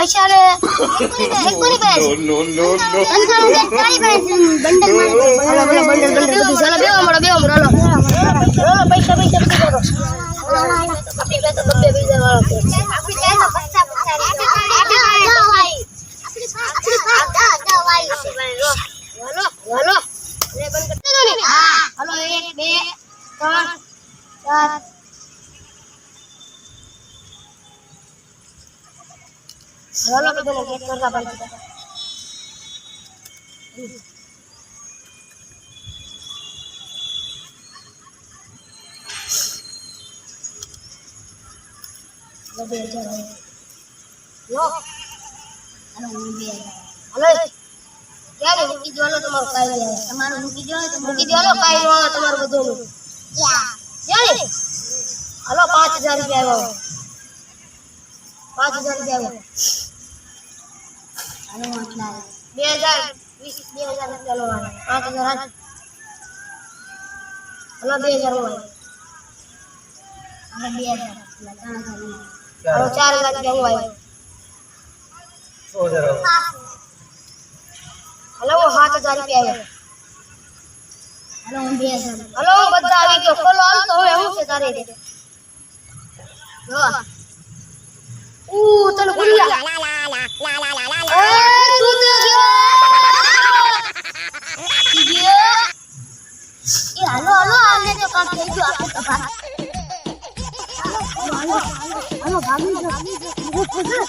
પૈસા રે કોની પાસે નો નો નો તારી પાસે બંડલ માં બોલો બંડલ બધું ચાલો બેવો મળો પૈસા કરો આપણી પાસે તો 2 બીજા વાળો છે આપણી પાસે તો પૈસા હાલો લે બંધ કરતો ને હા હાલો 1 2 3 4 હાલો બધાને ગેટ કરતા પડશે લો હાલો ક્યારે મૂકી દો તમારું કાઈ તમારું મૂકી દો કાઈ તમારું બધું ક્યારે હાલો 5000 રૂપિયા આવ્યો 5000 રૂપિયા લો 2000 5000 હાલો 2000 હાલો 4000 રૂપિયા આવ્યો हेलो 7000 रुपया है हेलो 2000 हेलो બધા આવી ગયો ખોલો હાલ તો હવે હું છે તારે જો તને બોલ્યા તું તો ગયો એ હાલો આને તો કામ થઈ ગયો આપણે તો હાલો ભાગી જો